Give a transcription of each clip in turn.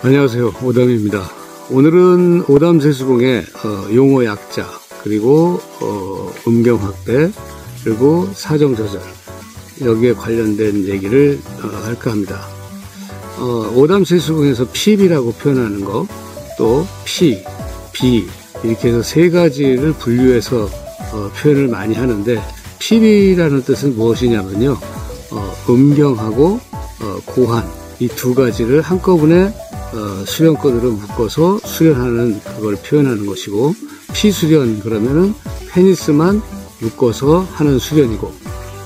안녕하세요, 오담입니다. 오늘은 오담세수공의 용어 약자, 그리고 음경 확대, 그리고 사정 조절, 여기에 관련된 얘기를 할까 합니다. 오담세수공에서 PB라고 표현하는 거, 또 P, B 이렇게 해서 세 가지를 분류해서 표현을 많이 하는데, PB라는 뜻은 무엇이냐면요, 음경하고 고한, 이 두 가지를 한꺼번에 수련권으로 묶어서 수련하는 그걸 표현하는 것이고, P수련 그러면은 페니스만 묶어서 하는 수련이고,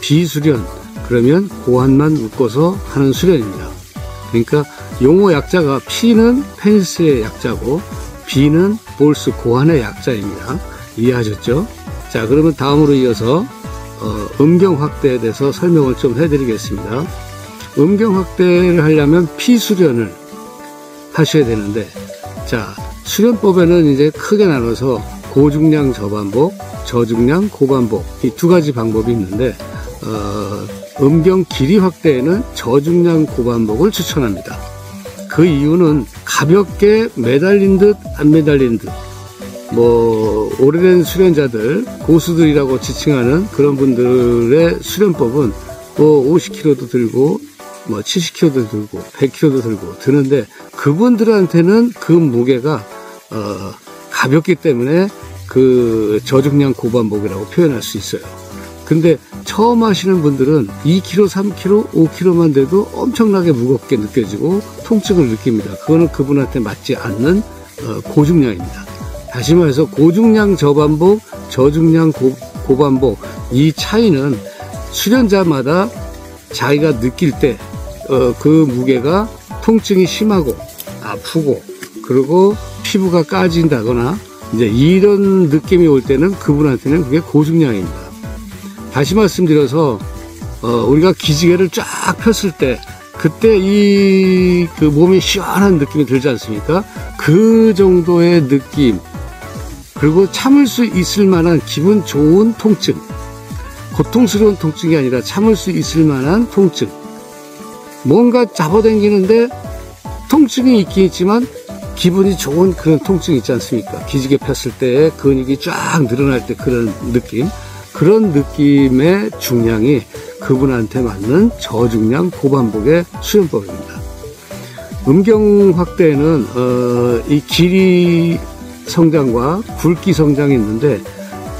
B수련 그러면 고한만 묶어서 하는 수련입니다. 그러니까 용어 약자가 P는 페니스의 약자고 B는 볼스 고한의 약자입니다. 이해하셨죠? 자, 그러면 다음으로 이어서 음경 확대에 대해서 설명을 좀 해드리겠습니다. 음경 확대를 하려면 P수련을 하셔야 되는데, 자, 수련법에는 이제 크게 나눠서 고중량 저반복, 저중량 고반복, 이 두 가지 방법이 있는데, 음경 길이 확대에는 저중량 고반복을 추천합니다. 그 이유는 가볍게 매달린 듯 안 매달린 듯, 오래된 수련자들, 고수들이라고 지칭하는 그런 분들의 수련법은 50kg도 들고 70kg도 들고 100kg도 들고 드는데, 그분들한테는 그 무게가 가볍기 때문에 그 저중량 고반복이라고 표현할 수 있어요. 근데 처음 하시는 분들은 2kg, 3kg, 5kg만 돼도 엄청나게 무겁게 느껴지고 통증을 느낍니다. 그거는 그분한테 맞지 않는 고중량입니다. 다시 말해서 고중량 저반복, 저중량 고반복, 이 차이는 수련자마다 자기가 느낄 때 그 무게가 통증이 심하고 아프고, 그리고 피부가 까진다거나 이제 이런 느낌이 올 때는 그분한테는 그게 고중량입니다. 다시 말씀드려서 우리가 기지개를 쫙 폈을 때 그때 그 몸이 시원한 느낌이 들지 않습니까? 그 정도의 느낌, 그리고 참을 수 있을 만한 기분 좋은 통증, 고통스러운 통증이 아니라 참을 수 있을 만한 통증, 뭔가 잡아당기는데 통증이 있긴 있지만 기분이 좋은 그런 통증이 있지 않습니까? 기지개 폈을 때 근육이 쫙 늘어날 때 그런 느낌, 그런 느낌의 중량이 그분한테 맞는 저중량 고반복의 수련법입니다. 음경 확대에는 이 길이 성장과 굵기 성장이 있는데,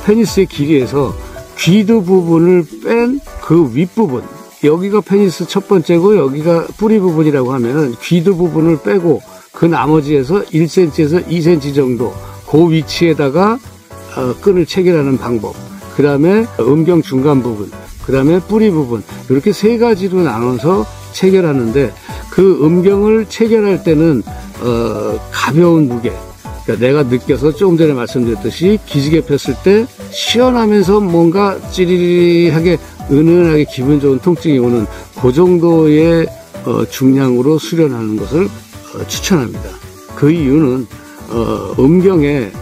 페니스의 길이에서 귀두 부분을 뺀 그 윗부분, 여기가 페니스 첫 번째고 여기가 뿌리 부분이라고 하면은 귀두 부분을 빼고 그 나머지에서 1cm에서 2cm 정도 그 위치에다가 끈을 체결하는 방법, 그 다음에 음경 중간 부분, 그 다음에 뿌리 부분, 이렇게 세 가지로 나눠서 체결하는데, 그 음경을 체결할 때는 가벼운 무게, 그러니까 내가 느껴서 조금 전에 말씀드렸듯이 기지개 폈을 때 시원하면서 뭔가 찌리리하게 은은하게 기분 좋은 통증이 오는 그 정도의 중량으로 수련하는 것을 추천합니다. 그 이유는 음경에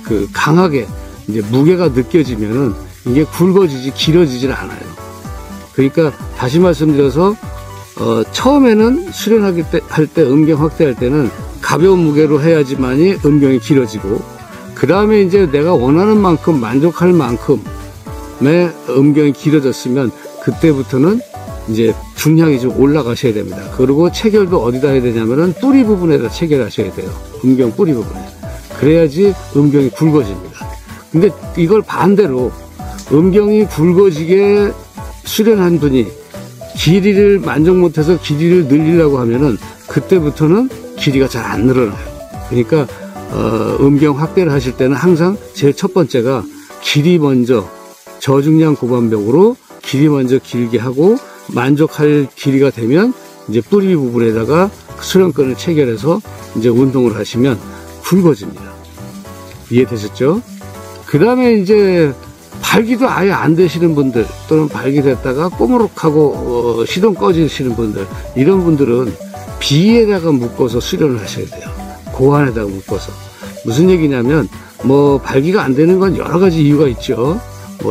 그 강하게 이제 무게가 느껴지면은 이게 굵어지지 길어지질 않아요. 그러니까 다시 말씀드려서 처음에는 할 때 음경 확대할 때는 가벼운 무게로 해야지만이 음경이 길어지고, 그 다음에 이제 내가 원하는 만큼 만족할 만큼의 음경이 길어졌으면 그때부터는 이제 중량이 좀 올라가셔야 됩니다. 그리고 체결도 어디다 해야 되냐면은 뿌리 부분에다 체결하셔야 돼요. 음경 뿌리 부분에. 그래야지 음경이 굵어집니다. 근데 이걸 반대로 음경이 굵어지게 수련한 분이 길이를 만족 못해서 길이를 늘리려고 하면은 그때부터는 길이가 잘 안 늘어나요. 그러니까 음경 확대를 하실 때는 항상 제일 첫 번째가 길이 먼저, 저중량 고반복으로 길이 먼저 길게 하고, 만족할 길이가 되면 이제 뿌리 부분에다가 수련권을 체결해서 이제 운동을 하시면 굵어집니다. 이해되셨죠? 그 다음에 이제 발기도 아예 안 되시는 분들, 또는 발기 됐다가 꼬무룩하고 시동 꺼지시는 분들, 이런 분들은 B에다가 묶어서 수련을 하셔야 돼요. 고환에다가 묶어서. 무슨 얘기냐면 발기가 안 되는 건 여러 가지 이유가 있죠.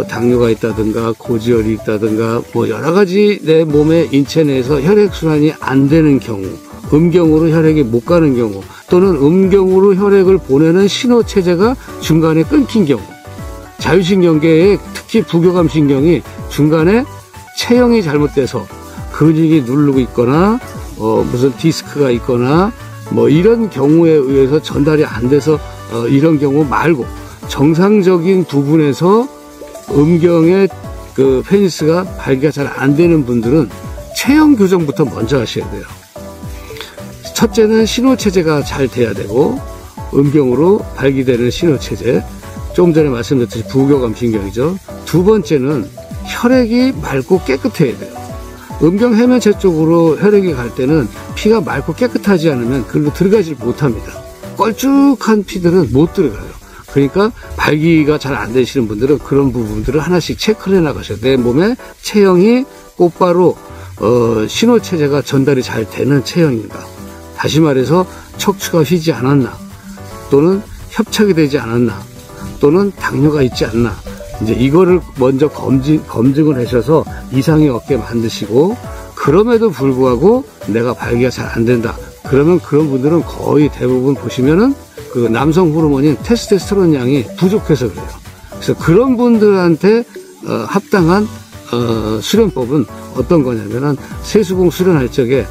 당뇨가 있다든가 고지혈이 있다든가 여러 가지 내 몸의 인체 내에서 혈액순환이 안 되는 경우, 음경으로 혈액이 못 가는 경우, 또는 음경으로 혈액을 보내는 신호체제가 중간에 끊긴 경우, 자율신경계의 특히 부교감신경이 중간에 체형이 잘못돼서 근육이 누르고 있거나 무슨 디스크가 있거나 뭐 이런 경우에 의해서 전달이 안 돼서 이런 경우 말고 정상적인 부분에서 음경의 그 페니스가 발기가 잘 안 되는 분들은 체형 교정부터 먼저 하셔야 돼요. 첫째는 신호체제가 잘 돼야 되고, 음경으로 발기되는 신호체제, 좀 전에 말씀드렸듯이 부교감신경이죠. 두 번째는 혈액이 맑고 깨끗해야 돼요. 음경 해면체 쪽으로 혈액이 갈 때는 피가 맑고 깨끗하지 않으면 그리고 들어가질 못합니다. 껄쭉한 피들은 못 들어가요. 그러니까 발기가 잘 안 되시는 분들은 그런 부분들을 하나씩 체크를 해 나가셔야 돼요. 내 몸에 체형이 곧바로 신호체제가 전달이 잘 되는 체형인가, 다시 말해서 척추가 휘지 않았나, 또는 협착이 되지 않았나, 또는 당뇨가 있지 않나, 이제 이거를 먼저 검증을 하셔서 이상이 없게 만드시고, 그럼에도 불구하고 내가 발기가 잘 안 된다, 그러면 그런 분들은 거의 대부분 보시면은 그 남성 호르몬인 테스토스테론 양이 부족해서 그래요. 그래서 그런 분들한테 합당한 수련법은 어떤 거냐면은 세수공 수련할 적에